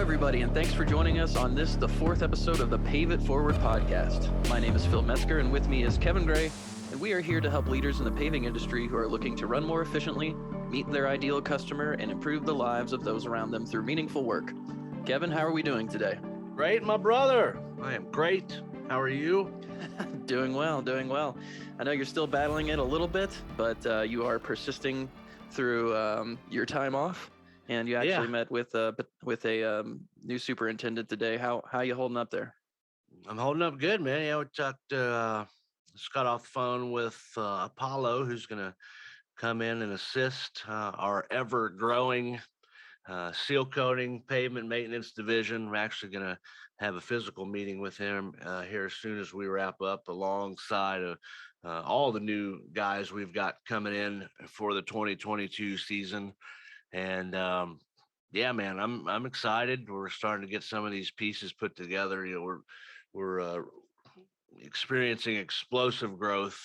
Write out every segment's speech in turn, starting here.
everybody, and thanks for joining us on the fourth episode of the Pave It Forward podcast. My name is Phil Metzger, and with me is Kevin Gray, and we are here to help leaders in the paving industry who are looking to run more efficiently, meet their ideal customer, and improve the lives of those around them through meaningful work. Kevin, how are we doing today? Great, my brother. I am great. How are you? Doing well. I know you're still battling it a little bit, but you are persisting through your time off. And you actually met with a new superintendent today. How you holding up there? I'm holding up good, man. Yeah, we talked. Just got off the phone with Apollo, who's going to come in and assist our ever-growing seal coating pavement maintenance division. We're actually going to have a physical meeting with him here as soon as we wrap up, alongside of all the new guys we've got coming in for the 2022 season. And yeah, man, I'm excited. We're starting to get some of these pieces put together. You know, we're experiencing explosive growth,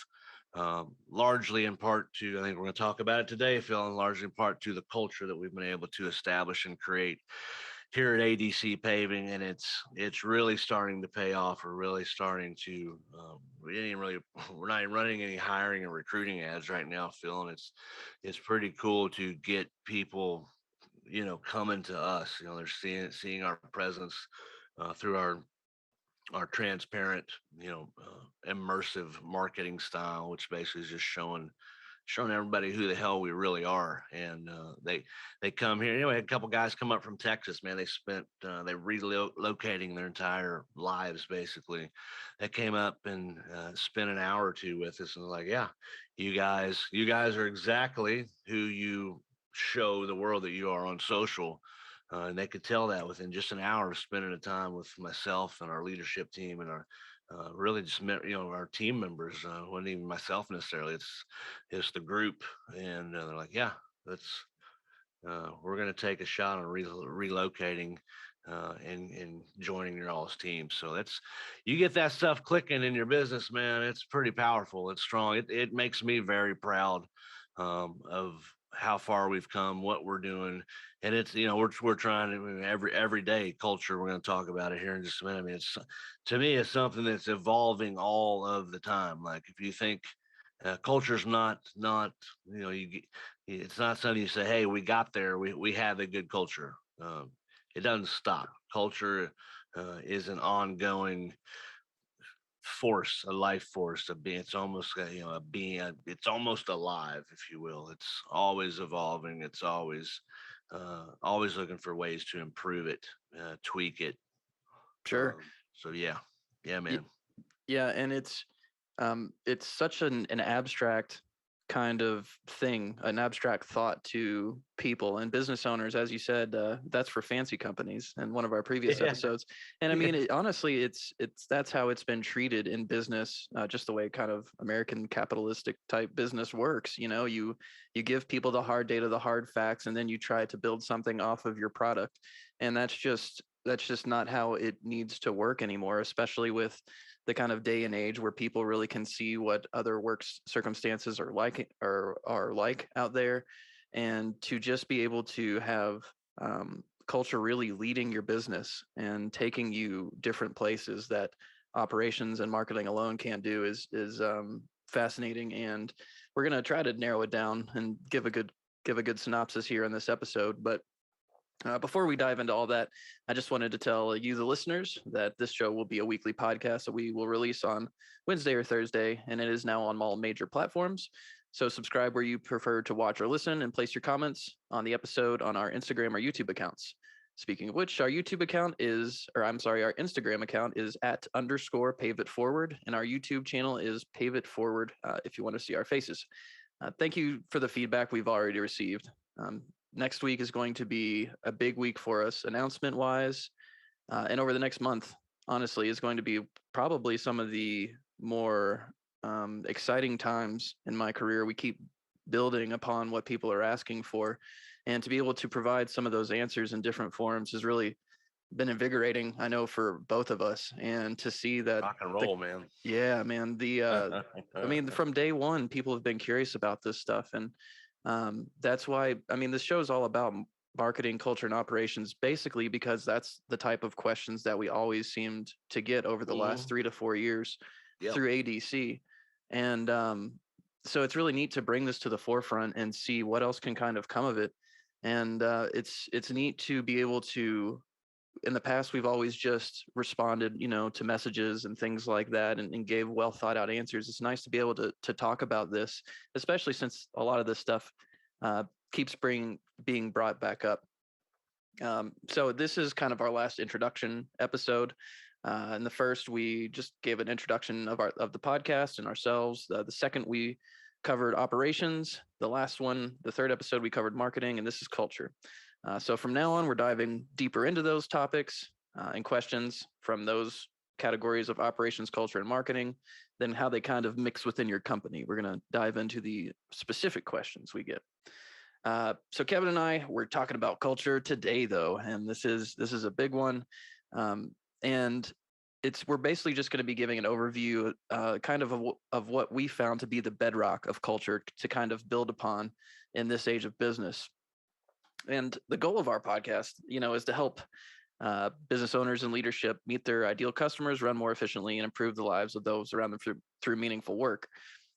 largely in part to, I think we're going to talk about it today, Phil, and largely in part to the culture that we've been able to establish and create here at ADC Paving, and it's really starting to pay off. We're really starting to we're not even running any hiring and recruiting ads right now, Phil, and it's pretty cool to get people, you know, coming to us. You know, they're seeing our presence through our transparent, you know, immersive marketing style, which basically is just showing everybody who the hell we really are. And they come here. Anyway, a couple guys come up from Texas, man. They spent they relocating their entire lives, basically. They came up and spent an hour or two with us, and like, yeah, you guys are exactly who you show the world that you are on social. And they could tell that within just an hour of spending the time with myself and our leadership team and our really just met, you know, our team members. Wasn't even myself necessarily. It's the group, and they're like, yeah, that's we're going to take a shot on relocating and joining your all's team. So that's, you get that stuff clicking in your business, man. It's pretty powerful. It's strong. It makes me very proud of how far we've come, what we're doing. And it's, you know, we're trying to, I mean, every day culture. We're going to talk about it here in just a minute. I mean, it's, to me, it's something that's evolving all of the time. Like, if you think culture's not, you know, it's not something you say, hey, we got there, we have a good culture. It doesn't stop. Culture is an ongoing force, a life force, a being. It's almost you know, a being. It's almost alive, if you will. It's always evolving. It's always looking for ways to improve it, tweak it. Sure. So yeah, man. Yeah, and it's such an abstract kind of thing, an abstract thought to people and business owners, as you said. That's for fancy companies in one of our previous episodes. And I mean, honestly, it's that's how it's been treated in business, just the way kind of American capitalistic type business works. You know, you give people the hard data, the hard facts, and then you try to build something off of your product. And that's just not how it needs to work anymore, especially with the kind of day and age where people really can see what other work circumstances are like out there. And to just be able to have culture really leading your business and taking you different places that operations and marketing alone can't do is fascinating. And we're going to try to narrow it down and give a good synopsis here in this episode. But before we dive into all that, I just wanted to tell you, the listeners, that this show will be a weekly podcast that we will release on Wednesday or Thursday, and it is now on all major platforms. So subscribe where you prefer to watch or listen, and place your comments on the episode on our Instagram or YouTube accounts. Speaking of which, our Instagram account is @_Pave It Forward, and our YouTube channel is Pave It Forward if you want to see our faces. Thank you for the feedback we've already received. Next week is going to be a big week for us, announcement wise. And over the next month, honestly, is going to be probably some of the more exciting times in my career. We keep building upon what people are asking for. And to be able to provide some of those answers in different forms has really been invigorating, I know, for both of us. And to see that rock and roll, man. Yeah, man. I mean, from day one, people have been curious about this stuff. And that's why, I mean, this show is all about marketing, culture, and operations, basically because that's the type of questions that we always seemed to get over the last Mhm. 3 to 4 years Yep. through ADC. And so it's really neat to bring this to the forefront and see what else can kind of come of it. And it's neat to be able to, in the past we've always just responded, to messages and things like that, and gave well thought out answers. It's nice to be able to talk about this, especially since a lot of this stuff uh, keeps being brought back up. So this is kind of our last introduction episode. In the first, we just gave an introduction of the podcast and ourselves. The second, we covered operations. The last one, the third episode, we covered marketing, and this is culture. So from now on, we're diving deeper into those topics and questions from those categories of operations, culture, and marketing, then how they kind of mix within your company. We're going to dive into the specific questions we get. So Kevin and I, we're talking about culture today, though, and this is a big one, and we're basically just going to be giving an overview, kind of what we found to be the bedrock of culture to kind of build upon in this age of business. And the goal of our podcast, is to help business owners and leadership meet their ideal customers, run more efficiently, and improve the lives of those around them through meaningful work.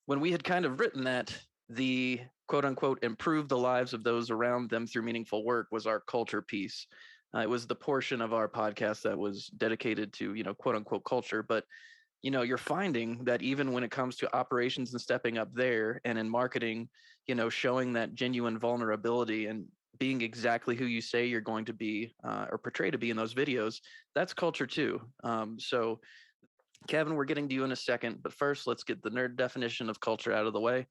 When we had kind of written that, the quote unquote improve the lives of those around them through meaningful work was our culture piece. It was the portion of our podcast that was dedicated to, quote unquote culture. But, you're finding that even when it comes to operations and stepping up there, and in marketing, showing that genuine vulnerability and being exactly who you say you're going to be, or portray to be in those videos, that's culture too. So Kevin, we're getting to you in a second, but first, let's get the nerd definition of culture out of the way.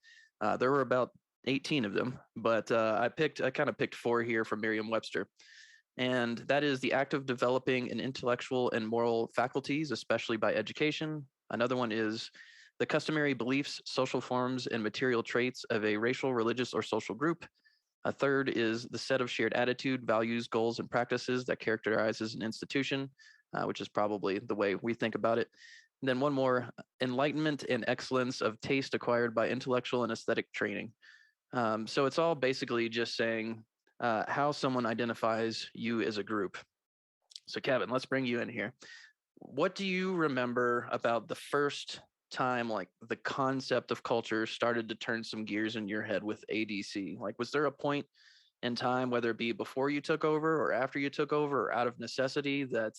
There were about 18 of them, but I kind of picked four here from Merriam-Webster, and that is the act of developing an intellectual and moral faculties, especially by education. Another one is the customary beliefs, social forms, and material traits of a racial, religious, or social group. A third is the set of shared attitude, values, goals, and practices that characterizes an institution, which is probably the way we think about it. And then one more, enlightenment and excellence of taste acquired by intellectual and aesthetic training. So it's all basically just saying how someone identifies you as a group. So Kevin, let's bring you in here. What do you remember about the first time, like the concept of culture started to turn some gears in your head with ADC? Like, was there a point in time, whether it be before you took over or after you took over or out of necessity, that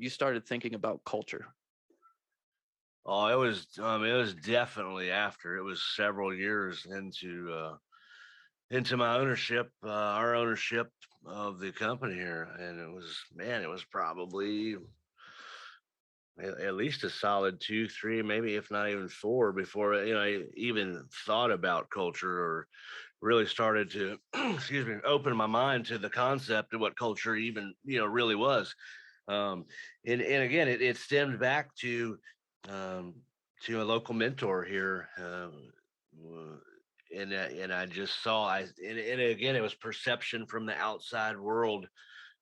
you started thinking about culture? Oh, it was definitely after. It was several years into my ownership, our ownership of the company here, and it was, man, it was probably at least a solid 2, 3, maybe if not even 4 before I even thought about culture or really started to excuse me, open my mind to the concept of what culture even really was. Um, and again, it stemmed back um, to a local mentor here. And I just saw and again, it was perception from the outside world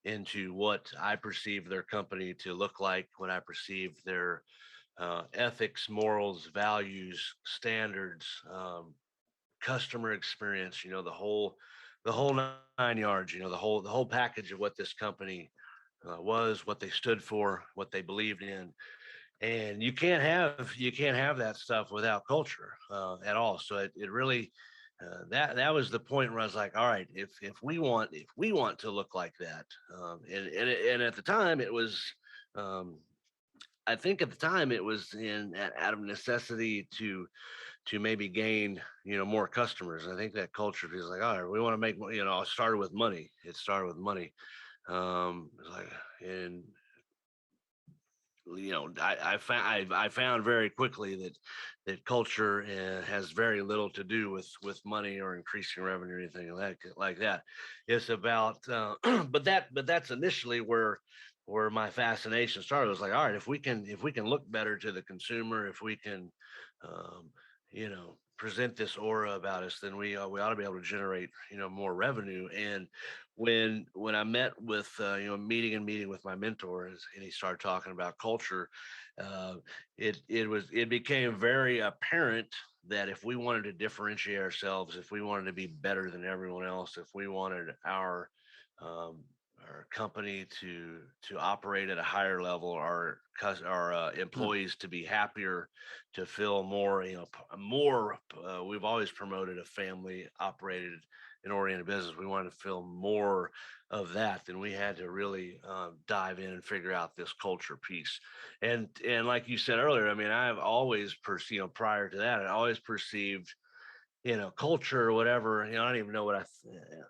into what I perceive their company to look like, what I perceive their ethics, morals, values, standards, customer experience. The whole 9 yards. The whole package of what this company was, what they stood for, what they believed in. And you can't have that stuff without culture at all. So it really that was the point where I was like, all right, if we want to look like that, and at the time it was, um, I think at the time it was out of necessity to maybe gain more customers. I think that culture feels like, all right, we want to make it started with money. It started with money. It's like, and I found very quickly that culture has very little to do with money or increasing revenue or anything like that. It's about but that's initially where my fascination started. It was like, all right, if we can look better to the consumer, if we can present this aura about us, then we ought to be able to generate more revenue. And when I met with meeting with my mentors, and he started talking about culture, uh, it became very apparent that if we wanted to differentiate ourselves, if we wanted to be better than everyone else, if we wanted our um, our company to operate at a higher level, our Mm, employees to be happier, to feel more, more. We've always promoted a family operated and oriented business. We wanted to feel more of that. Then we had to really dive in and figure out this culture piece. And like you said earlier, I mean, I've always prior to that, I always perceived culture or whatever. I don't even know what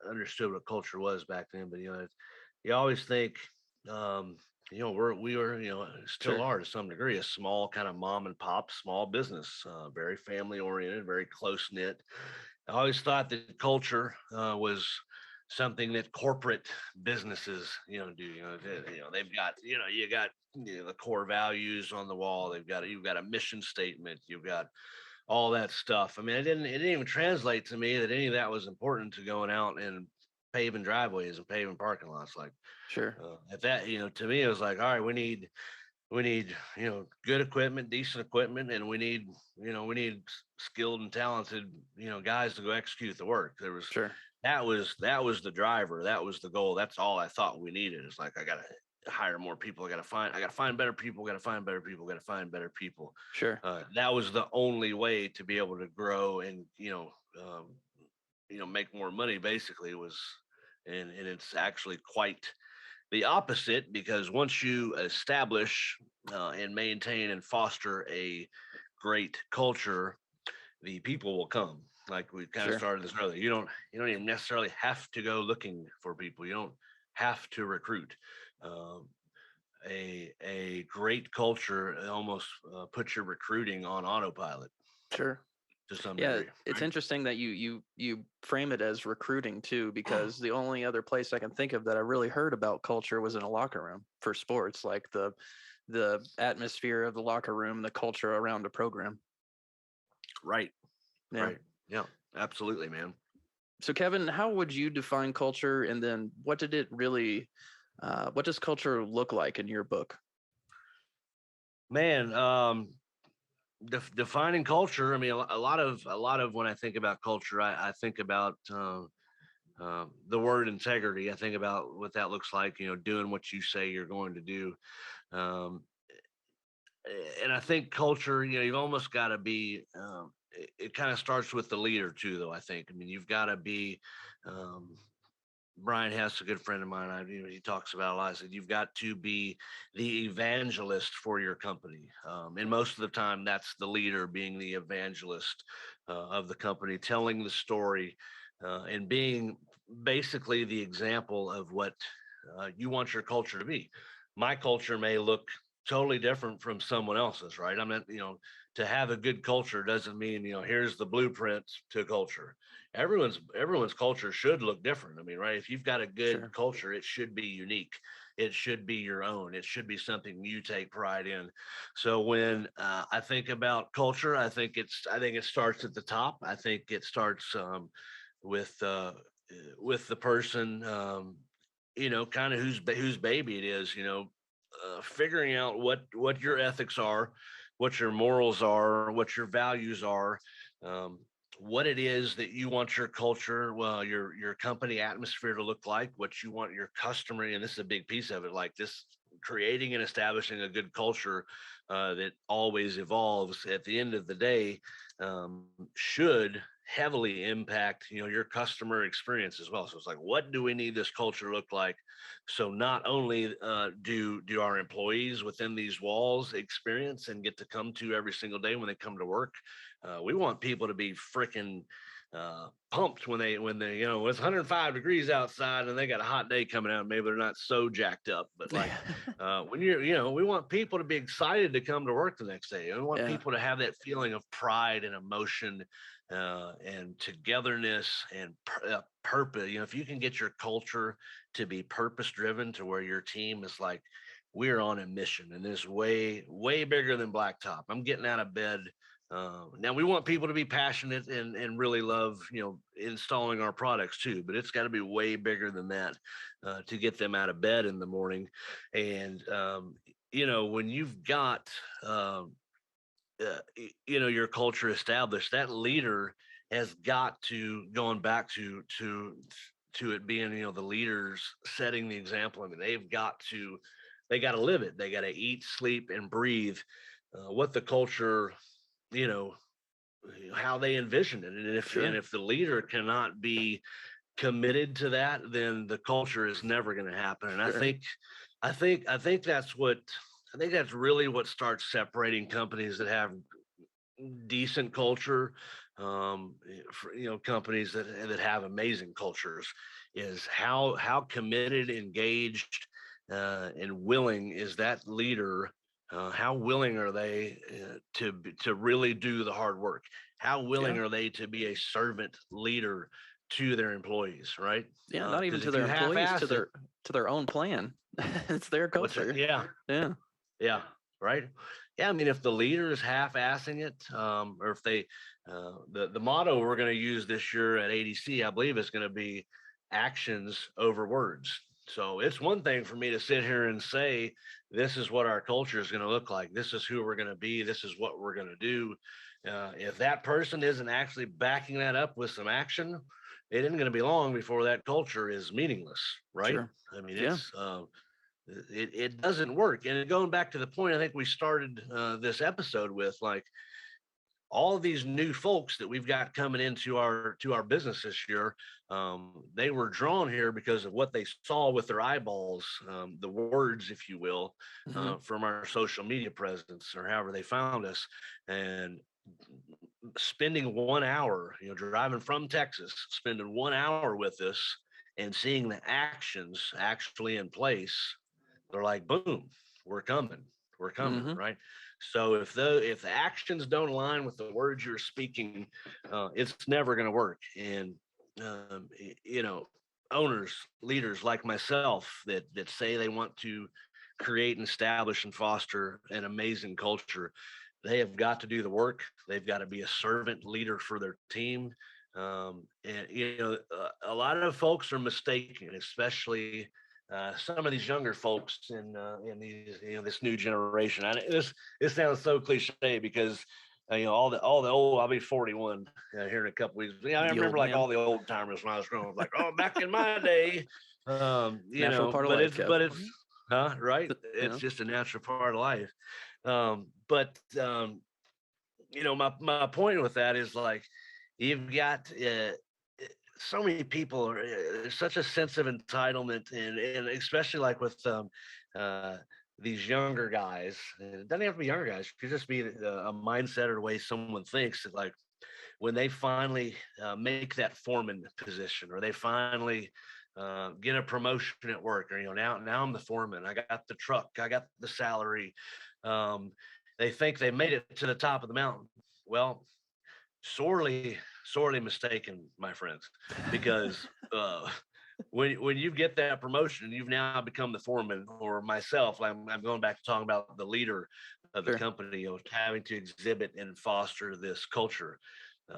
understood what culture was back then, but you always think, um, we were, still sure, are to some degree, a small kind of mom and pop small business, very family oriented, very close knit. I always thought that culture was something that corporate businesses, do. They've got, you got the core values on the wall. You've got a mission statement. You've got all that stuff. I mean, it didn't even translate to me that any of that was important to going out and paving driveways and paving parking lots. Like sure, at that, to me, it was like, all right, we need good equipment, decent equipment, and we need skilled and talented guys to go execute the work. sure, That was the driver. That was the goal. That's all I thought we needed. It's like I gotta hire more people. I gotta find better people. Gotta find better people. Gotta find better people. sure, That was the only way to be able to grow and make more money. Basically, was and it's actually quite the opposite, because once you establish and maintain and foster a great culture, the people will come. Like we kind of sure. started this earlier. You don't even necessarily have to go looking for people. You don't have to recruit. Um, a great culture almost puts your recruiting on autopilot Sure. to some Yeah, degree, it's right? interesting that you frame it as recruiting too, because the only other place I can think of that I really heard about culture was in a locker room for sports, like the atmosphere of the locker room, the culture around the program. Right, Yeah. right. Yeah, absolutely, man. So Kevin, how would you define culture, and then what did it really what does culture look like in your book? Man, defining culture. I mean, a lot of when I think about culture, I think about the word integrity. I think about what that looks like. Doing what you say you're going to do. Um, and I think culture. You've almost got to be. It kind of starts with the leader too, though. I think. I mean, you've got to be. Um, Brian Hess, a good friend of mine, he talks about a lot. I said you've got to be the evangelist for your company, and most of the time, that's the leader being the evangelist of the company, telling the story, and being basically the example of what you want your culture to be. My culture may look totally different from someone else's, right? I mean, to have a good culture doesn't mean here's the blueprint to culture. Everyone's culture should look different. I mean, right? If you've got a good Sure. culture, it should be unique. It should be your own. It should be something you take pride in. So when I think about culture, I think it starts at the top. I think it starts with uh, with the person, kind of whose baby it is. Figuring out what your ethics are, what your morals are, what your values are, um, what it is that you want your culture, well, your company atmosphere to look like, what you want your customer, and this is a big piece of it, like this creating and establishing a good culture that always evolves at the end of the day, should heavily impact your customer experience as well. So it's like, what do we need this culture look like, so not only do our employees within these walls experience and get to come to every single day when they come to work, we want people to be freaking pumped when they when it's 105 degrees outside and they got a hot day coming out. Maybe they're not so jacked up, but like when we want people to be excited to come to work the next day. We want Yeah. people to have that feeling of pride and emotion and togetherness and purpose. If you can get your culture to be purpose driven, to where your team is like, we're on a mission and this way bigger than blacktop. I'm getting out of bed. Now we want people to be passionate and really love installing our products too, but it's got to be way bigger than that to get them out of bed in the morning. And when you've got your culture established, that leader has got to, going back to to it being, the leaders setting the example. I mean, they got to live it. They got to eat, sleep, and breathe what the culture, you know, how they envision it. And Sure. if the leader cannot be committed to that, then the culture is never going to happen. And Sure. I think that's really what starts separating companies that have decent culture, companies that have amazing cultures, is how committed, engaged, and willing is that leader. How willing are they to really do the hard work? How willing Yeah. are they to be a servant leader to their employees? Right? Yeah. Not even Because to if their you employees, half-ass it, to their own plan. It's their what's that? culture. Yeah, Yeah. yeah, right. Yeah, I mean, if the leader is half-assing it, or if they, the motto we're going to use this year at ADC, I believe, is going to be actions over words. So it's one thing for me to sit here and say, this is what our culture is going to look like. This is who we're going to be. This is what we're going to do. If that person isn't actually backing that up with some action, it isn't going to be long before that culture is meaningless, right? Sure. I mean, Yeah. it doesn't work. And going back to the point I think we started this episode with, like, all of these new folks that we've got coming into our business this year, they were drawn here because of what they saw with their eyeballs, the words, if you will, Hmm. from our social media presence or however they found us. And spending 1 hour, driving from Texas, spending 1 hour with us and seeing the actions actually in place, they're like, boom, we're coming, Hmm. right? So if the actions don't align with the words you're speaking, it's never going to work. And owners, leaders like myself that say they want to create and establish and foster an amazing culture, they have got to do the work. They've got to be a servant leader for their team. And a lot of folks are mistaken, especially some of these younger folks in these, this new generation. This sounds so cliche because all the old. I'll be 41 here in a couple weeks. Yeah, I The remember old like man. all the old timers when I was growing up. Like, oh, back in my day, Natural part of life, Kev. but it's right. It's Yeah. just a natural part of life. But my point with that is, like, you've got so many people are there's such a sense of entitlement, and especially like with uh, these younger guys. And it doesn't have to be younger guys. It could just be a mindset or the way someone thinks that, like, when they finally make that foreman position, or they finally get a promotion at work, or now I'm the foreman, I got the truck, I got the salary, um, they think they made it to the top of the mountain. Well, sorely, sorely mistaken, my friends, because when you get that promotion, you've now become the foreman, or myself. I'm going back to talking about the leader of the Sure. company, having to exhibit and foster this culture.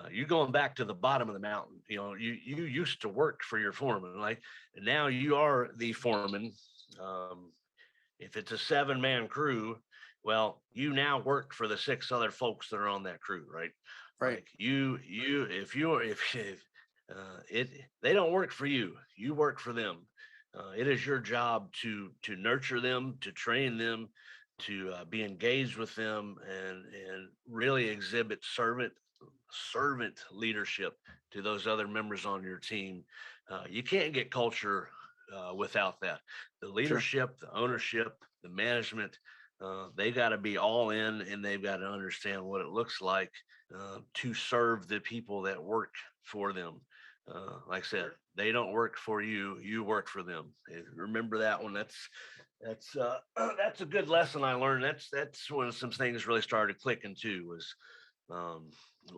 You're going back to the bottom of the mountain. You used to work for your foreman, like, and now you are the foreman. Um, if it's a 7-man crew, well, you now work for the 6 other folks that are on that crew, right? Right. Like, if you're, if it, they don't work for you, you work for them. It is your job to nurture them, to train them, to be engaged with them, and really exhibit servant leadership to those other members on your team. You can't get culture without that. The Sure. leadership, the ownership, the management, they got to be all in, and they've got to understand what it looks like to serve the people that work for them. Like I said, they don't work for you; you work for them. And remember that one. That's that's a good lesson I learned. That's when some things really started clicking too. Was um,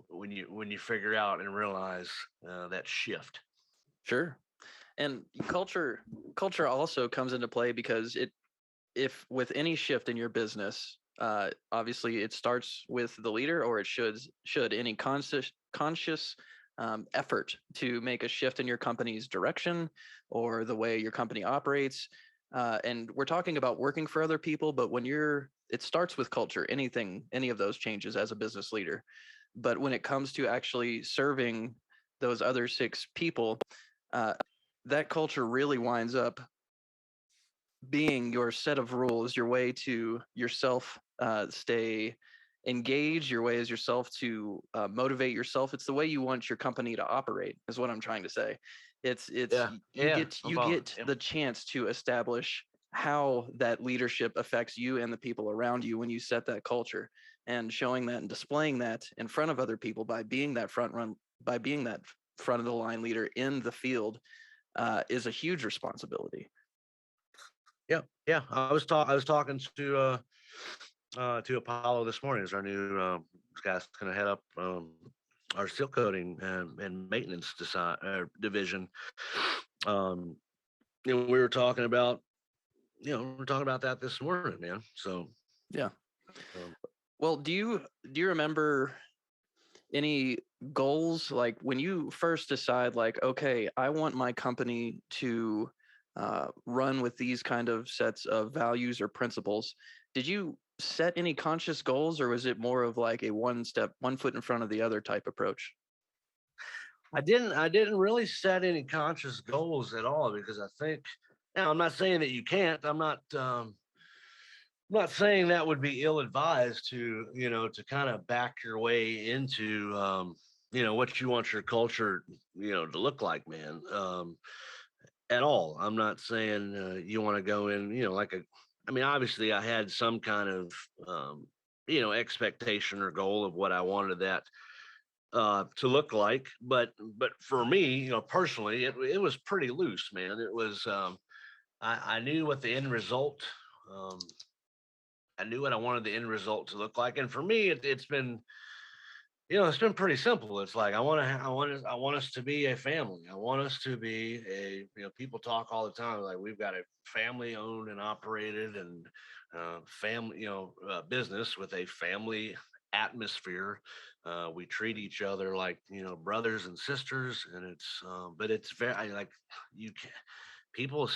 when you figure out and realize that shift. Sure. And culture also comes into play because if with any shift in your business, obviously it starts with the leader, or it should any conscious effort to make a shift in your company's direction or the way your company operates. And we're talking about working for other people, but it starts with culture. Any of those changes as a business leader. But when it comes to actually serving those other 6 people, uh, that culture really winds up being your set of rules, your way to yourself stay engaged, your way is yourself to motivate yourself. It's the way you want your company to operate, is what I'm trying to say. It's Yeah, yeah, I'm you following. get Yeah, the chance to establish how that leadership affects you and the people around you when you set that culture, and showing that and displaying that in front of other people by being that by being that front of the line leader in the field is a huge responsibility. yeah, yeah. I was talking to Apollo this morning as our new guy's going to head up our seal coating and maintenance division. Um, and we were talking about, we're talking about that this morning, man. So, Yeah. um, Well, do you remember any goals, like when you first decide, like, okay, I want my company to run with these kind of sets of values or principles? Did you set any conscious goals, or was it more of like a one foot in front of the other type approach? I didn't really set any conscious goals at all because I think now I'm not saying that you can't. I'm not saying that would be ill advised to, to kind of back your way into, what you want your culture, to look like, man. At all. I'm not saying you want to go in, I mean, obviously I had some kind of, expectation or goal of what I wanted that to look like. But for me, personally, it was pretty loose, man. It was, I knew what the end result, um, I knew what I wanted the end result to look like. And for me, it's been, it's been pretty simple. It's like I want us to be a family. I want us to be a, people talk all the time like we've got a family owned and operated and family, business with a family atmosphere. We treat each other like, brothers and sisters, and but it's very like you can people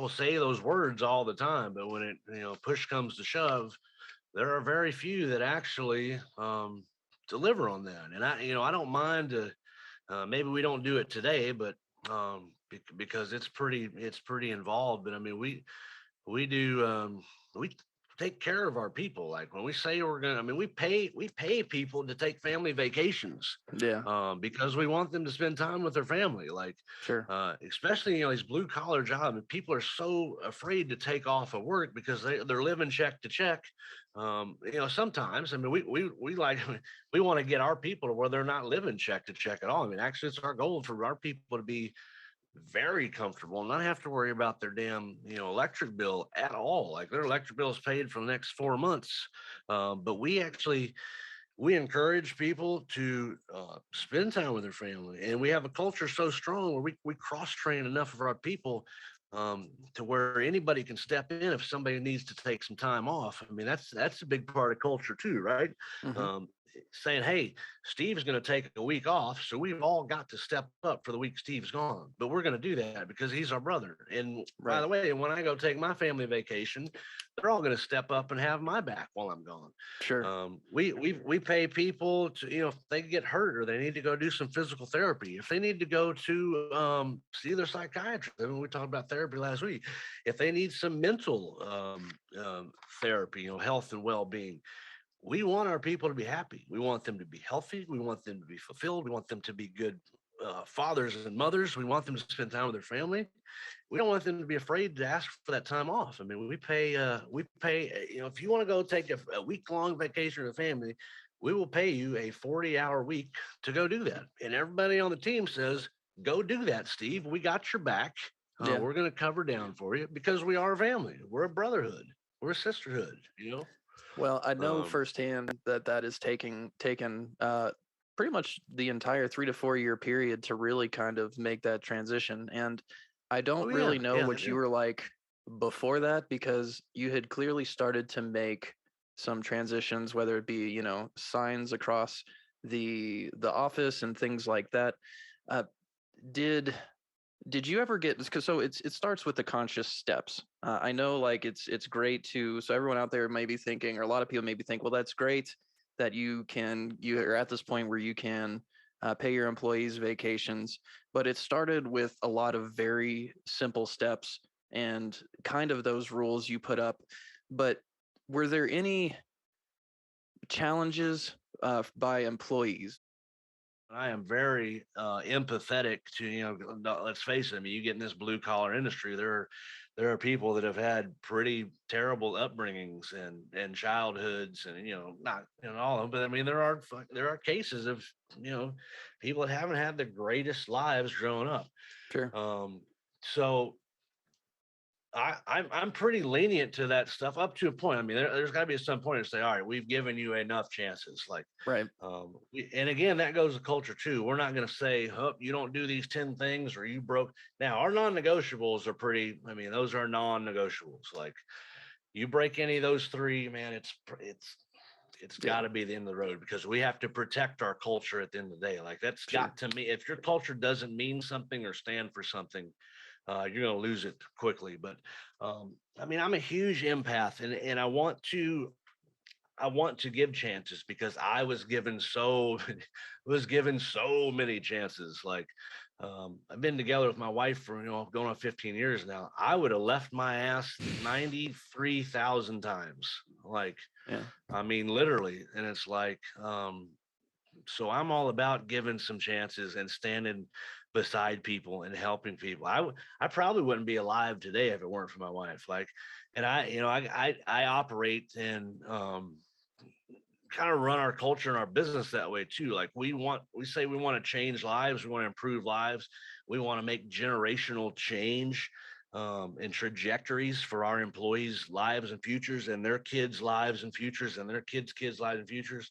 say those words all the time, but when it, push comes to shove, there are very few that actually deliver on that. And I don't mind. Maybe we don't do it today, but because it's pretty involved. But I mean, we do we take care of our people. Like when we say we're gonna, I mean, we pay people to take family vacations Yeah, because we want them to spend time with their family. Like sure. especially these blue collar jobs, and people are so afraid to take off of work because they're living check to check. Sometimes I mean we like we want to get our people to where they're not living check to check at all. I mean, actually, it's our goal for our people to be very comfortable and not have to worry about their damn electric bill at all. Like their electric bill is paid for the next 4 months. But we encourage people to spend time with their family, and we have a culture so strong where we cross train enough of our people to where anybody can step in if somebody needs to take some time off. I mean, that's a big part of culture too, right? Hmm. um, Saying, hey, Steve's going to take a week off, so we've all got to step up for the week Steve's gone, but we're going to do that because he's our brother. And by Right. the way, when I go take my family vacation, they're all going to step up and have my back while I'm gone. Sure. We pay people to, if they get hurt or they need to go do some physical therapy, if they need to go to see their psychiatrist. I mean, we talked about therapy last week. If they need some mental therapy, health and well-being, we want our people to be happy. We want them to be healthy. We want them to be fulfilled. We want them to be good fathers and mothers. We want them to spend time with their family. We don't want them to be afraid to ask for that time off. I mean, we pay, if you want to go take a week long vacation with a family, we will pay you a 40-hour week to go do that. And everybody on the team says, go do that, Steve. We got your back. Yeah. We're going to cover down for you because we are a family. We're a brotherhood. We're a sisterhood. Well, I know Um, firsthand that that is taken pretty much the entire 3 to 4 year period to really kind of make that transition. And I oh, don't yeah. really know Yeah. what Yeah. you were like before that, because you had clearly started to make some transitions, whether it be, signs across the office and things like that. Uh, did did you ever get, because so it starts with the conscious steps. I know, like, it's great to, so everyone out there may be thinking, or a lot of people maybe think, well, that's great that you are at this point where you can pay your employees vacations. But it started with a lot of very simple steps and kind of those rules you put up. But were there any challenges by employees? I am very empathetic to, let's face it. I mean, you get in this blue collar industry, there are people that have had pretty terrible upbringings and childhoods, and not all of them, but I mean there are cases of people that haven't had the greatest lives growing up. Sure. So I'm pretty lenient to that stuff up to a point. I mean, there's got to be some point to say, all right, we've given you enough chances. Like, Right. and again, that goes to culture too. We're not going to say, oh, you don't do these 10 things or you broke. Now, our non-negotiables are pretty. I mean, those are non-negotiables. Like, you break any of those three, man, it's Yeah. got to be the end of the road, because we have to protect our culture at the end of the day. Like, that's Sure. got to me. If your culture doesn't mean something or stand for something, you're going to lose it quickly. But I mean, I'm a huge empath, and I want to give chances, because I was given was given so many chances. Like, I've been together with my wife for going on 15 years now. I would have left my ass 93,000 times. Like, Yeah. I mean, literally. And it's like, so I'm all about giving some chances and standing beside people and helping people. I probably wouldn't be alive today if it weren't for my wife. Like, and I operate and kind of run our culture and our business that way too. Like, we say we want to change lives, we want to improve lives, we want to make generational change and trajectories for our employees' lives and futures, and their kids' lives and futures, and their kids' lives and futures.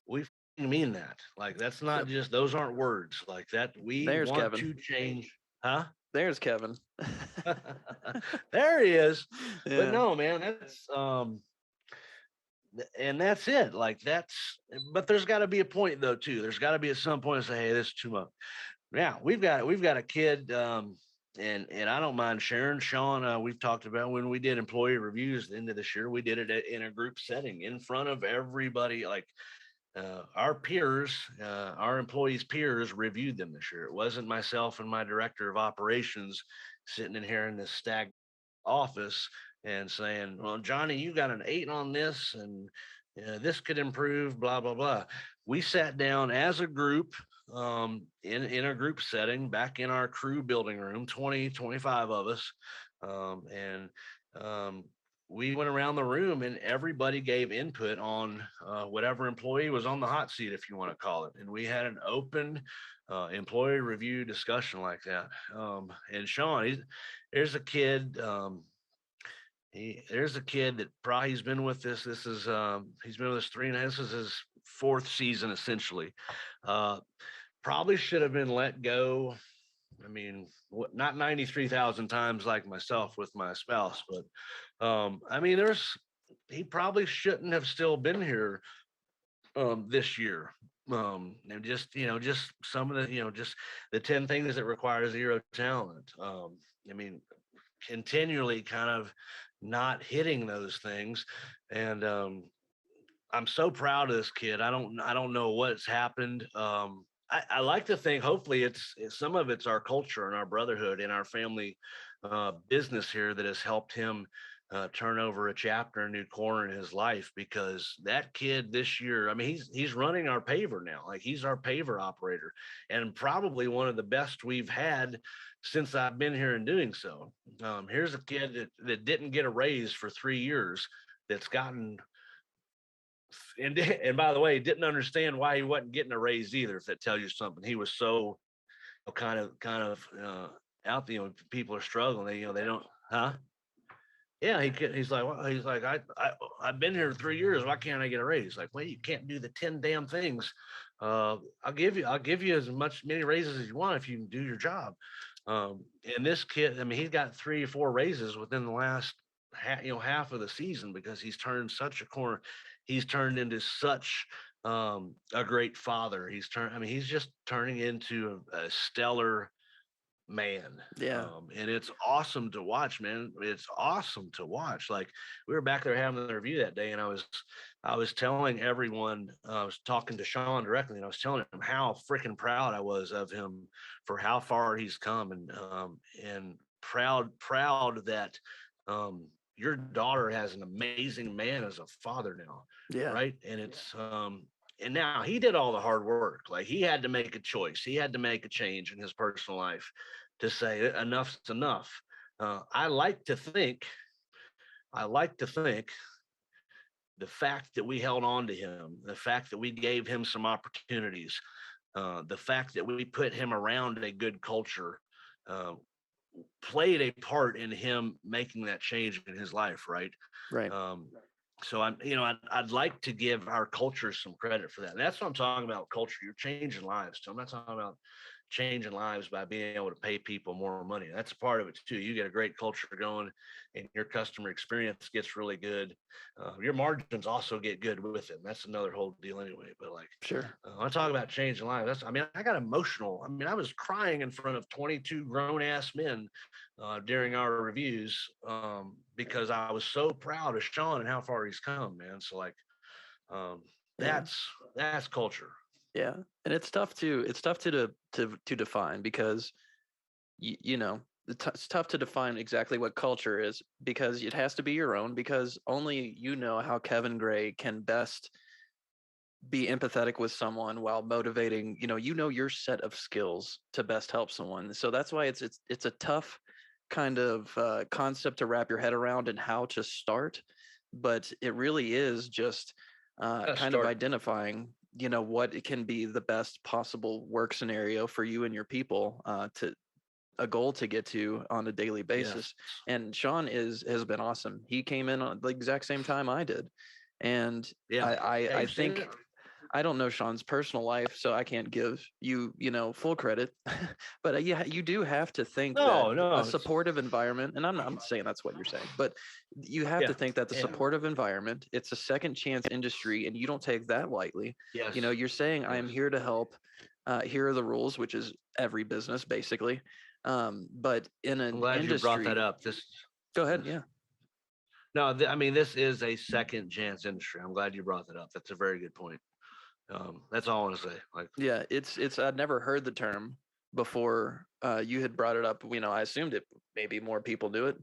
We mean that. Like, that's not Yep. just, those aren't words like that. We There's want Kevin. to change. Huh? There's Kevin. There he is. But Yeah. no, man, that's and that's it. Like, but there's got to be a point though too. There's got to be at some point to say, hey, this is too much. Yeah, we've got a kid, and I don't mind sharing. Sean, we've talked about when we did employee reviews at the end of this year, we did it in a group setting in front of everybody. Like, our peers, our employees' peers reviewed them this year. It wasn't myself and my director of operations sitting in here in this stag office and saying, well, Johnny, you got an 8 on this, and this could improve, blah, blah, blah. We sat down as a group in a group setting back in our crew building room, 25 of us. And we went around the room and everybody gave input on whatever employee was on the hot seat, if you want to call it. And we had an open employee review discussion like that. And Sean, there's a kid. There's a kid that probably he's been with this. This is he's been with us this is his 4th season essentially. Probably should have been let go. I mean, not 93,000 times like myself with my spouse, but I mean, he probably shouldn't have still been here this year. And just some of the, just the 10 things that require zero talent. I mean, continually kind of not hitting those things. And I'm so proud of this kid. I don't know what's happened. I like to think hopefully it's some of it's our culture and our brotherhood and our family business here that has helped him turn over a chapter, a new corner in his life, because that kid this year, I mean, he's running our paver now. Like, he's our paver operator, and probably one of the best we've had since I've been here and doing so. Here's a kid that didn't get a raise for 3 years, that's gotten, and by the way, didn't understand why he wasn't getting a raise either. If that tells you something, he was so kind of out there. People are struggling. They don't, huh? Yeah, he's like, well, he's like, I've been here 3 years. Why can't I get a raise? Like, well, you can't do the 10 damn things. I'll give you as many raises as you want if you can do your job. And this kid, I mean, he's got 3 or 4 raises within the last half of the season, because he's turned such a corner. He's turned into such a great father. I mean, he's just turning into a stellar man. Yeah. And it's awesome to watch, man. It's awesome to watch. Like, we were back there having the review that day, and I was telling everyone, I was talking to Sean directly, and I was telling him how freaking proud I was of him for how far he's come, and proud that your daughter has an amazing man as a father now, Yeah. right? And and now he did all the hard work. Like, he had to make a choice. He had to make a change in his personal life to say enough's enough. I like to think, I like to think the fact that we held on to him, the fact that we gave him some opportunities, the fact that we put him around a good culture, uh, played a part in him making that change in his life, right? Right. Um, so I'd like to give our culture some credit for that. And that's what I'm talking about. Culture, you're changing lives. So I'm not talking about changing lives by being able to pay people more money. That's a part of it too. You get a great culture going, and your customer experience gets really good. Your margins also get good with it. And that's another whole deal anyway. But like, Sure. when I talk about changing lives, I got emotional. I mean, I was crying in front of 22 grown ass men during our reviews, because I was so proud of Sean and how far he's come, man. So like, um, Yeah. that's culture. Yeah. And it's tough to define because it's tough to define exactly what culture is because it has to be your own because only you know how Kevin Gray can best be empathetic with someone while motivating, your set of skills to best help someone. So that's why it's a tough kind of concept to wrap your head around and how to start, but it really is just Gotta kind of start. identifying what it can be the best possible work scenario for you and your people, to a goal to get to on a daily Yes. basis. And Sean has been awesome. He came in on the exact same time I did, and Yeah. Yeah. I You've seen think it. I don't know Sean's personal life, so I can't give you, full credit. But yeah, you do have to think that No, a no. It's supportive environment, and I'm saying that's what you're saying, but you have to yeah. think that the Yeah. supportive environment, it's a second chance industry, and you don't take that lightly. Yes. You're saying I am Yes. here to help. Here are the rules, which is every business basically. But in I'm an glad you brought that industry, up. This. go ahead. Yes. Yeah. No, I mean, this is a second chance industry. I'm glad you brought that up. That's a very good point. That's all I want to say. Like, Yeah, it's I'd never heard the term before you had brought it up. I assumed it maybe more people do it.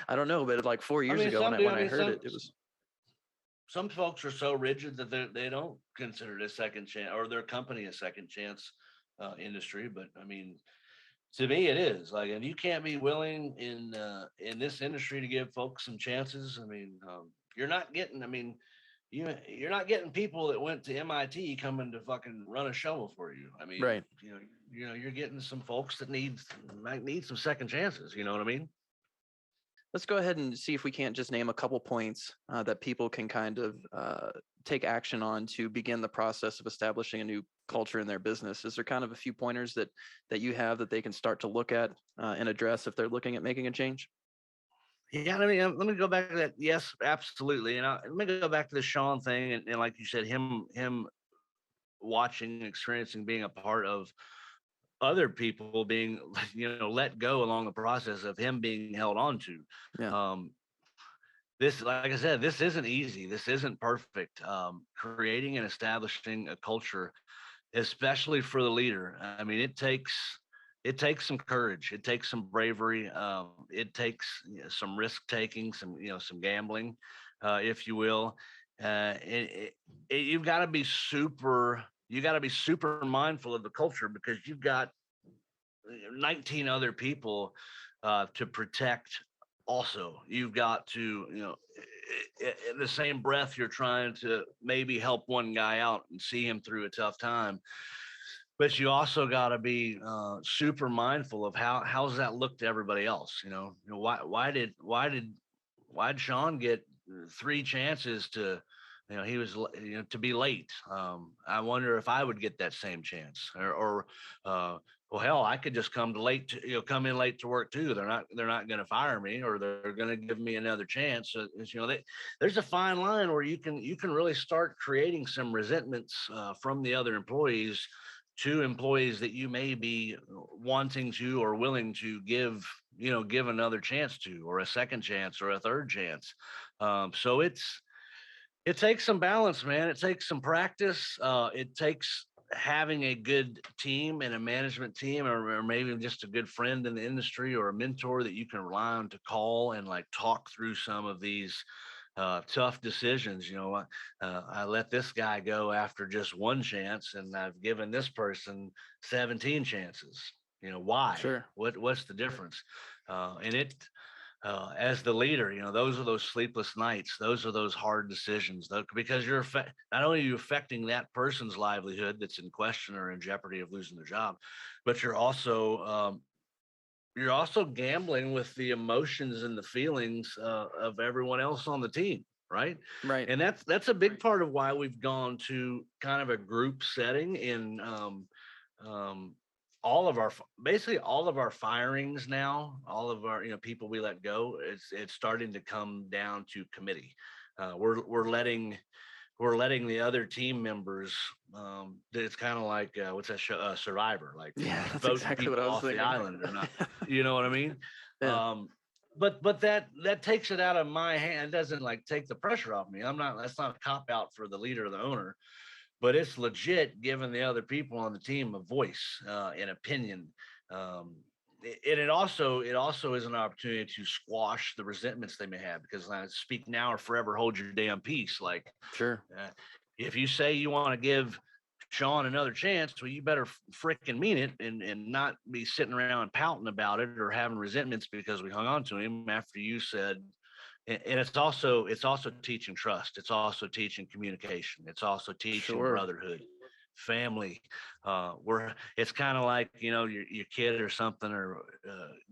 I don't know, but like 4 years ago when some I do. when I heard it, it was Some folks are so rigid that they don't consider it a second chance, or their company a second chance industry. But I mean, to me, it is. Like, and you can't be willing in this industry to give folks some chances. I mean, you're not getting. I mean, you're not getting people that went to MIT coming to fucking run a shovel for you. I mean, right. you're getting some folks that might need some second chances. You know what I mean? Let's go ahead and see if we can't just name a couple points that people can kind of take action on to begin the process of establishing a new culture in their business. Is there kind of a few pointers that you have that they can start to look at and address if they're looking at making a change? Yeah, let me go back to that. Yes, absolutely. And let me go back to the Sean thing, and like you said, him watching, experiencing, being a part of other people being let go along the process of him being held on to. Yeah. Um, this, like I said, this isn't easy. This isn't perfect. Creating and establishing a culture, especially for the leader. I mean, it takes some courage. It takes some bravery. It takes some risk taking, some gambling, if you will. You've got to be super. You got to be super mindful of the culture because you've got 19 other people to protect. Also, you've got to, in the same breath, you're trying to maybe help one guy out and see him through a tough time, but you also got to be super mindful of how's that look to everybody else. Why did Sean get three chances to, he was to be late. I wonder if I would get that same chance, or well, hell, I could just come in late to work too. They're not going to fire me, or they're going to give me another chance. So there's a fine line where you can really start creating some resentments from the other employees to employees that you may be wanting to or willing to give another chance to, or a second chance or a third chance. So it takes some balance, man. It takes some practice. It takes having a good team and a management team, or maybe just a good friend in the industry or a mentor that you can rely on to call and like talk through some of these tough decisions. I let this guy go after just one chance, and I've given this person 17 chances. Why? Sure. What's the difference? And it as the leader, those are those sleepless nights. Those are those hard decisions, though, because not only are you affecting that person's livelihood that's in question or in jeopardy of losing their job, but you're also gambling with the emotions and the feelings of everyone else on the team, right? Right. And that's a big part of why we've gone to kind of a group setting in um, basically all of our firings now, all of our people we let go. It's starting to come down to committee. We're letting the other team members. It's kind of like what's that show, Survivor? Like Yeah, that's vote exactly what I people was off the thinking. island or not. You know what I mean? Yeah. Um, but that takes it out of my hand. It doesn't like take the pressure off me. I'm not. That's not a cop out for the leader or the owner, but it's legit giving the other people on the team a voice, an opinion. Um, it also is an opportunity to squash the resentments they may have, because speak now or forever hold your damn peace. Like Sure. if you say you want to give Sean another chance, well, you better freaking mean it, and not be sitting around pouting about it or having resentments because we hung on to him after you said. And it's also teaching trust. It's also teaching communication. It's also teaching Sure. brotherhood, family. Where it's kind of like your kid or something, or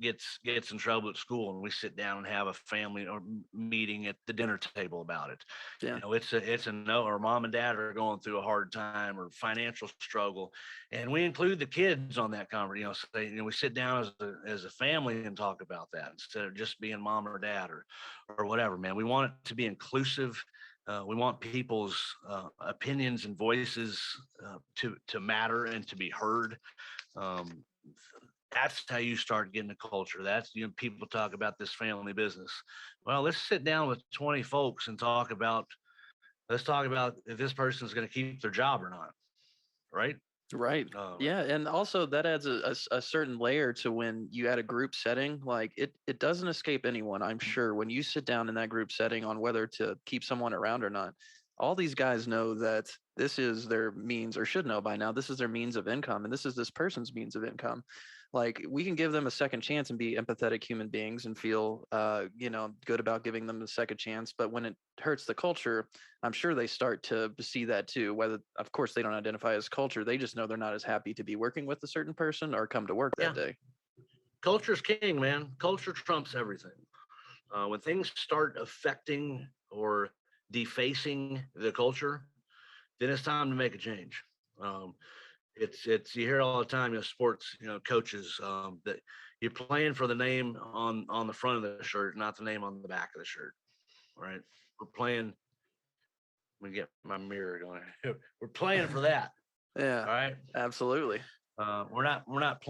gets in trouble at school, and we sit down and have a family or meeting at the dinner table about it. Yeah. It's a no, or mom and dad are going through a hard time or financial struggle, and we include the kids on that conversation. We sit down as a family and talk about that instead of just being mom or dad or whatever. Man, we want it to be inclusive. We want people's opinions and voices to matter and to be heard. Um, that's how you start getting a culture. That's people talk about this family business. Well, let's sit down with 20 folks and let's talk about if this person's going to keep their job or not, right? Right. Um, Yeah, and also that adds a certain layer to when you add a group setting. Like it doesn't escape anyone, I'm sure, when you sit down in that group setting on whether to keep someone around or not. All these guys know that this is their means, or should know by now, this is their means of income, and this is this person's means of income. Like we can give them a second chance and be empathetic human beings and feel, good about giving them a second chance. But when it hurts the culture, I'm sure they start to see that too. Whether, of course, they don't identify as culture, they just know they're not as happy to be working with a certain person or come to work that yeah, day. culture's king, man. Culture trumps everything. When things start affecting or defacing the culture, then it's time to make a change. Um, it's you hear all the time, sports, coaches, that you're playing for the name on the front of the shirt, not the name on the back of the shirt, right? We're playing. Let me get my mirror going. We're playing for that, Yeah, all right. absolutely. We're not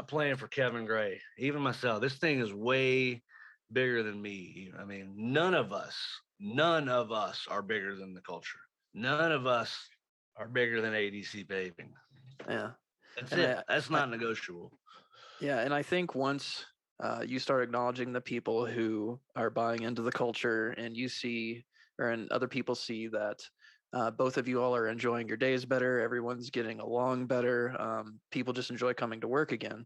playing for Kevin Gray. Even myself, this thing is way bigger than me. I mean, none of us are bigger than the culture. None of us are bigger than ADC paving. Yeah. That's And it. That's not negotiable. yeah, and I think once you start acknowledging the people who are buying into the culture, and you see, and other people see that both of you all are enjoying your days better, everyone's getting along better, people just enjoy coming to work again.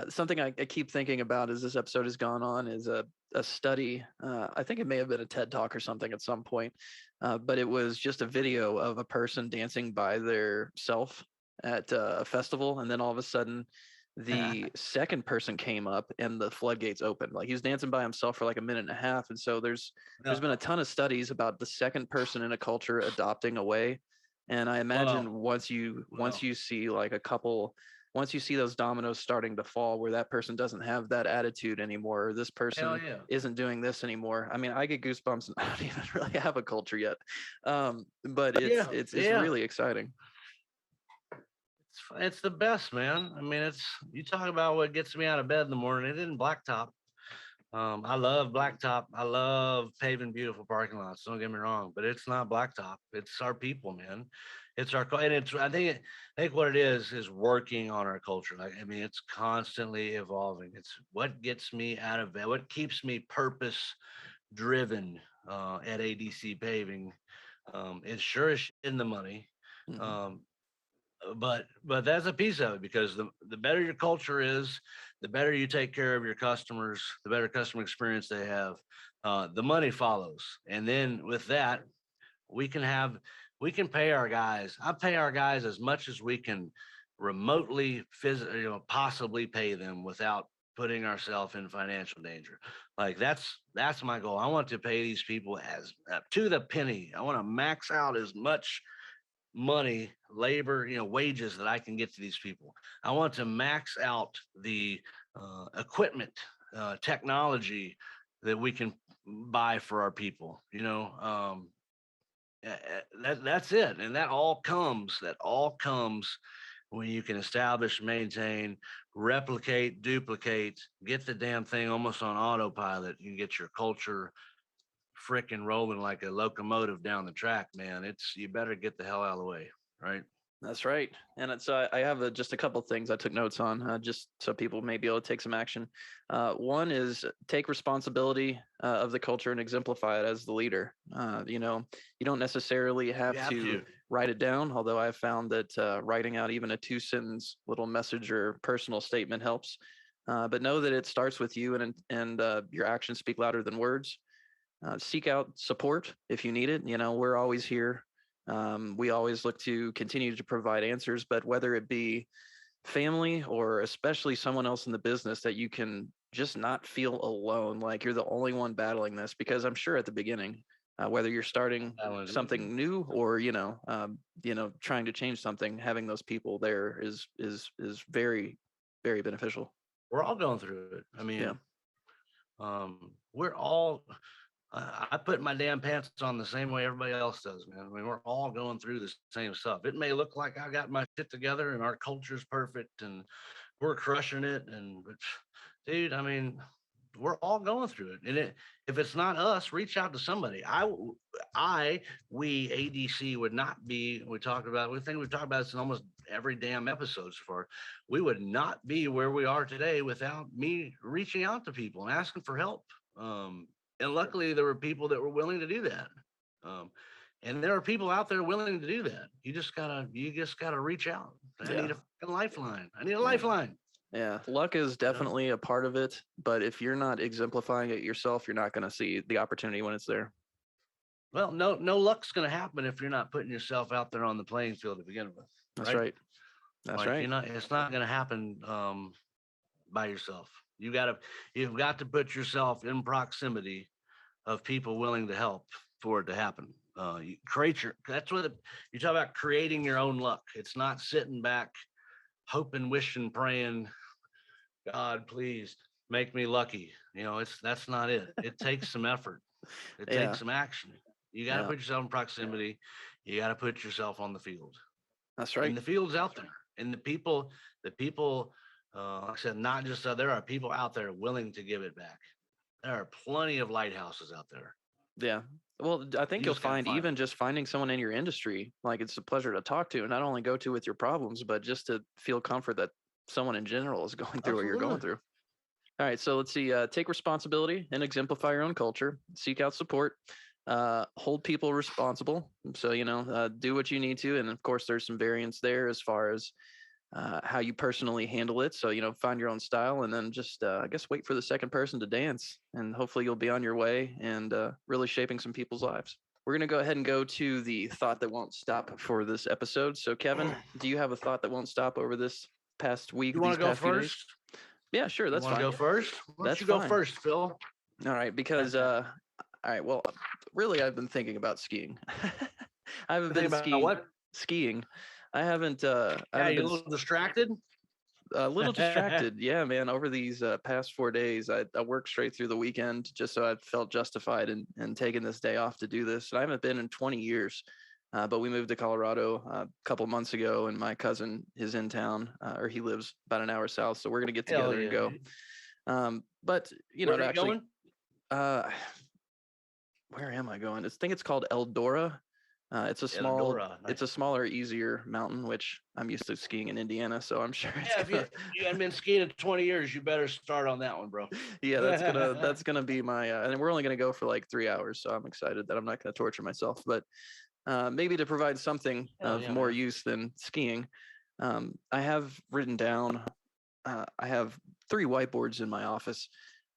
Something I keep thinking about as this episode has gone on is a study. I think it may have been a TED talk or something at some point, but it was just a video of a person dancing by their self at a festival, and then all of a sudden, the second person came up and the floodgates opened. Like he was dancing by himself for like a minute and a half, and so there's No, been a ton of studies about the second person in a culture adopting a way. And I imagine well, once you see like a couple, once you see those dominoes starting to fall where that person doesn't have that attitude anymore, or this hell person yeah. isn't doing this anymore. I mean, I get goosebumps and I don't even really have a culture yet. But it's Yeah, it's it's yeah. really exciting. It's the best, man. I mean, it's you talk about what gets me out of bed in the morning. It isn't blacktop. I love blacktop. I love paving beautiful parking lots. Don't get me wrong, but it's not blacktop. It's our people, man. It's our and it's. I think what it is working on our culture. Like I mean, it's constantly evolving. It's what gets me out of bed. What keeps me purpose driven at ADC Paving. It's sure as shit in the money. Mhm. Um, but that's a piece of it because the better your culture is, the better you take care of your customers, the better customer experience they have, the money follows. And then with that, we can have we can pay our guys. I pay our guys as much as we can remotely possibly pay them without putting ourselves in financial danger. Like that's my goal. I want to pay these people as to the penny. I want to max out as much money, labor, wages that I can get to these people. I want to max out the equipment, technology that we can buy for our people. That's it, and that all comes when you can establish, maintain, replicate, duplicate, get the damn thing almost on autopilot. You get your culture fricking rolling like a locomotive down the track, man. It's you better get the hell out of the way, right? That's right. And it's I have just a couple things I took notes on, just so people may be able to take some action. One is take responsibility of the culture and exemplify it as the leader. You don't necessarily You have have to to. write it down, although I've found that writing out even a 2 sentence little message or personal statement helps. But know that it starts with you, and your actions speak louder than words. Seek out support if you need it. We're always here. We always look to continue to provide answers, but whether it be family or especially someone else in the business, that you can just not feel alone, like you're the only one battling this. Because I'm sure at the beginning, whether you're starting something new or trying to change something, having those people there is very, very beneficial. We're all going through it. I Yeah, mean, we're all. I put my damn pants on the same way everybody else does, man. I mean, we're all going through the same stuff. It may look like I got my shit together and our culture's perfect and we're crushing it, but dude, I mean, we're all going through it. And if it's not us, reach out to somebody. We ADC would not be. We talked about. We think we've talked about this in almost every damn episode so far. We would not be where we are today without me reaching out to people and asking for help. And luckily, there were people that were willing to do that. Um, and there are people out there willing to do that. You just gotta reach out. I yeah, need a fucking lifeline. I need a yeah. lifeline. Yeah, luck is You know. definitely a part of it, but if you're not exemplifying it yourself, you're not going to see the opportunity when it's there. Well, no luck's going to happen if you're not putting yourself out there on the playing field to begin with, That's right? right. That's Like right. it's not going to happen by yourself. You've got to put yourself in proximity of people willing to help for it to happen. You create your. That's what you talk about creating your own luck. It's not sitting back, hoping, wishing, praying. God, please make me lucky. That's not it. It takes some effort. It Yeah. takes some action. You got to Yeah. put yourself in proximity. You got to put yourself on the field, That's and right. the field's out there. And the people, like I said, not just there are people out there willing to give it back. There are plenty of lighthouses out there. Yeah. Well, I think You you'll just got to find find them. even just finding someone in your industry, like it's a pleasure to talk to, and not only go to with your problems, but just to feel comfort that someone in general is going through what you're going Absolutely. through. All right. So let's see. Take responsibility and exemplify your own culture. Seek out support. Hold people responsible. So, do what you need to. And of course, there's some variance there as far as how you personally handle it. So, find your own style and then just, I guess, wait for the second person to dance. And hopefully you'll be on your way and really shaping some people's lives. We're going to go ahead and go to the thought that won't stop for this episode. So, Kevin, do you have a thought that won't stop over this past week, You want these to go past few days? first? Yeah, sure. You That's want to fine. go first? Why don't That's you go fine. first, Phil? All right. Because, all right. Well, really, I've been thinking about skiing. I haven't Think been about what? skiing. I haven't, I Yeah, haven't you been a little distracted. a little distracted. Yeah, man. Over these past 4 days, I worked straight through the weekend just so I felt justified in taking this day off to do this. And I haven't been in 20 years. But we moved to Colorado a couple months ago, and my cousin is in town, or he lives about an hour south. So we're gonna get Hell together and yeah, go. dude. But you know, Where are to you actually, going? uh, where am I going? I think it's called Eldora. Eldora. It's Nice. a smaller, easier mountain, which I'm used to skiing in Indiana, so I'm sure it's Yeah, if gonna. you haven't been skiing in 20 years, you better start on that one, bro. Yeah, Hell that's gonna be my, and we're only gonna go for like 3 hours, so I'm excited that I'm not gonna torture myself. But maybe to provide something of yeah, more man. use than skiing, I have written down. I have 3 whiteboards in my office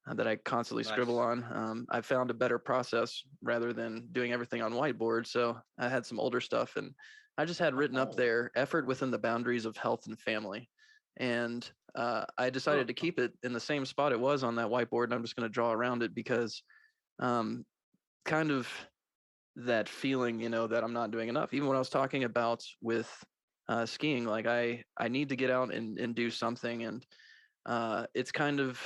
that I constantly scribble Nice. on. I found a better process rather than doing everything on whiteboard. So I had some older stuff, and I just had written up Oh. there effort within the boundaries of health and family. And I decided to keep it in the same spot it was on that whiteboard, and I'm just going to draw around it because um, kind of that feeling, that I'm not doing enough. Even when I was talking about with skiing, like I need to get out and do something, and it's kind of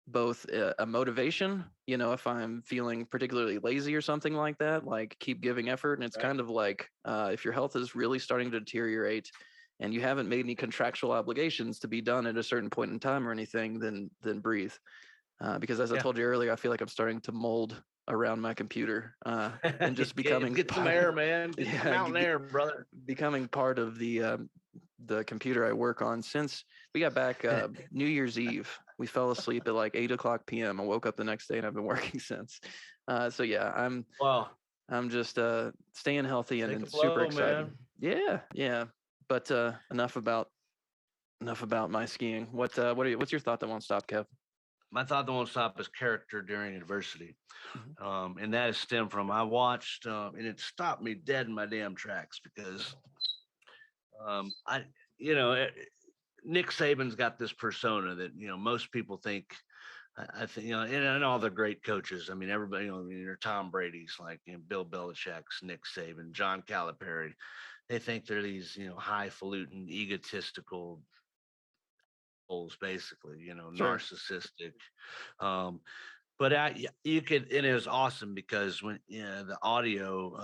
both a motivation, if I'm feeling particularly lazy or something like that, like keep giving effort. And it's Right. kind of like if your health is really starting to deteriorate and you haven't made any contractual obligations to be done at a certain point in time or anything, then breathe. Because as I Yeah. told you earlier, I feel like I'm starting to mold around my computer and just becoming Get some air, man. Get some yeah, mountain air, brother. becoming part of the computer I work on since we got back New Year's Eve. We fell asleep at like 8 o'clock p.m. I woke up the next day and I've been working since. So yeah, Wow. I'm just staying healthy Take a and super flow, excited. man. Yeah, yeah. But enough about my skiing. What's your thought that won't stop, Kev? My thought that won't stop is character during adversity. Mhm. And that is stemmed from I watched, and it stopped me dead in my damn tracks because I, you know, eh, Nick Saban's got this persona that most people think. I think and all the great coaches. I mean, everybody. Your Tom Brady's like Bill Belichick's, Nick Saban, John Calipari. They think they're these highfalutin, egotistical holes, basically. Sure. Narcissistic. Um, but you could, and it was awesome because when the audio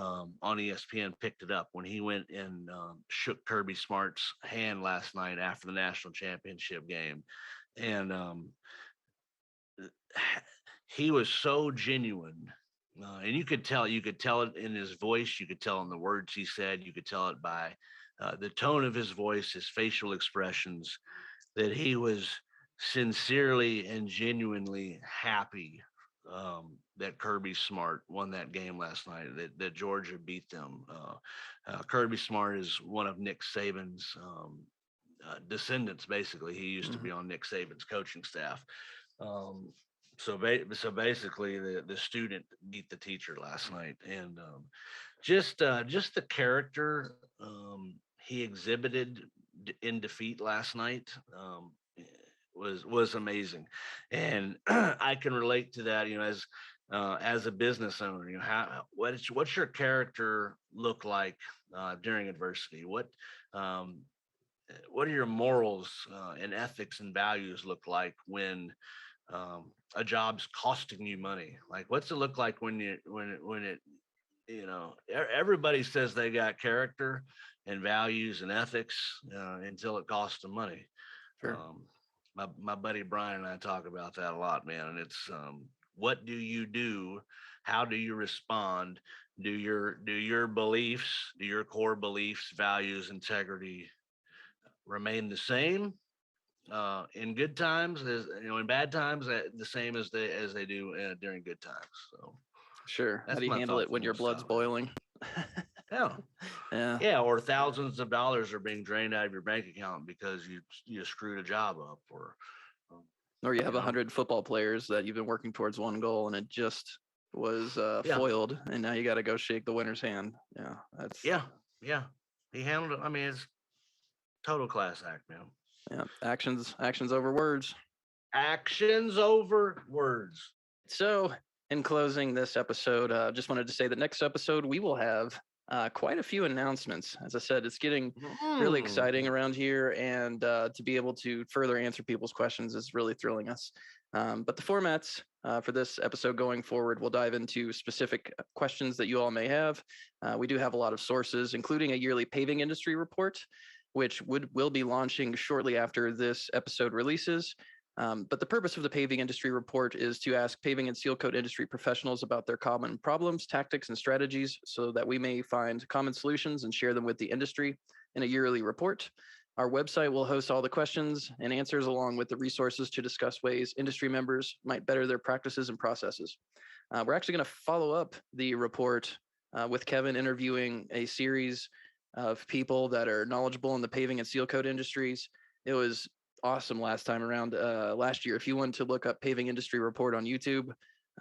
on ESPN picked it up when he went and shook Kirby Smart's hand last night after the national championship game, and he was so genuine. And you could tell it in his voice, you could tell in the words he said, you could tell it by the tone of his voice, his facial expressions, that he was sincerely and genuinely happy that Kirby Smart won that game last night, that Georgia beat them. Kirby Smart is one of Nick Saban's descendants, basically. He used to Hmm. be on Nick Saban's coaching staff. Um, so basically, the student beat the teacher last night, and just the character he exhibited in defeat last night was amazing, and I can relate to that. As a business owner, what's your character look like during adversity? What are your morals and ethics and values look like when a job's costing you money? Like, what's it look like everybody says they got character and values and ethics until it costs them money. Sure. Um, my buddy Brian and I talk about that a lot, man. And it's what do you do? How do you respond? Do your beliefs, do your core beliefs, values, integrity remain the same in good times as in bad times, the same as they do during good times. So Sure. How that's do you my handle thought it for when the your most blood's time, man. boiling? Yeah. Yeah. Yeah, or thousands of dollars are being drained out of your bank account because you screwed a job up, or um, Or you have you a know, 100 football players that you've been working towards one goal and it just was yeah, foiled, and now you got to go shake the winner's hand. Yeah, that's yeah, yeah. He handled it. I mean, it's total class act, man. yeah, actions over words. Actions over words. So, in closing this episode, just wanted to say that next episode we will have quite a few announcements. As I said, it's getting really exciting Mm. around here, and to be able to further answer people's questions is really thrilling us. But the formats for this episode going forward, we'll dive into specific questions that you all may have. We do have a lot of sources, including a yearly paving industry report, which will be launching shortly after this episode releases. But the purpose of the paving industry report is to ask paving and seal coat industry professionals about their common problems, tactics, and strategies so that we may find common solutions and share them with the industry in a yearly report. Our website will host all the questions and answers along with the resources to discuss ways industry members might better their practices and processes. We're actually going to follow up the report with Kevin interviewing a series of people that are knowledgeable in the paving and seal coat industries. It was awesome last time around, last year. If you want to look up Paving Industry Report on YouTube,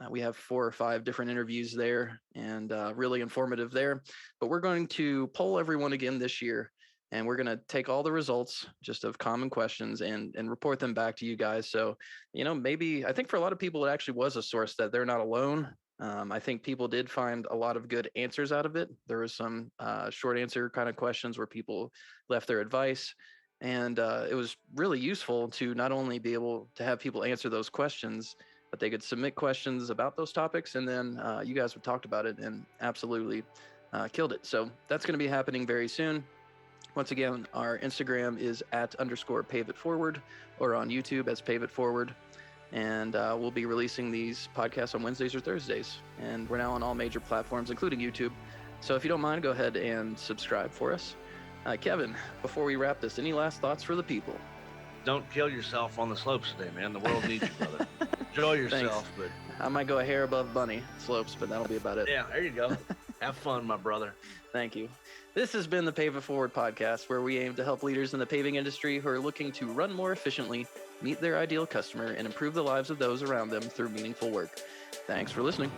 we have 4 or 5 different interviews there, and really informative there. But we're going to poll everyone again this year, and we're going to take all the results just of common questions and report them back to you guys. So, maybe I think for a lot of people, it actually was a source that they're not alone. I think people did find a lot of good answers out of it. There was some short answer kind of questions where people left their advice. And it was really useful to not only be able to have people answer those questions, but they could submit questions about those topics. And then you guys have talked about it and absolutely killed it. So that's going to be happening very soon. Once again, our Instagram is @_Pave It Forward, or on YouTube as Pave It Forward. And we'll be releasing these podcasts on Wednesdays or Thursdays. And we're now on all major platforms, including YouTube. So if you don't mind, go ahead and subscribe for us. Kevin, before we wrap this, any last thoughts for the people? Don't kill yourself on the slopes today, man. The world needs you, brother. Enjoy yourself. But I might go a hair above bunny slopes, but that'll be about it. yeah, there you go. Have fun, my brother. Thank you. This has been the Pave It Forward podcast, where we aim to help leaders in the paving industry who are looking to run more efficiently, meet their ideal customer, and improve the lives of those around them through meaningful work. Thanks for listening.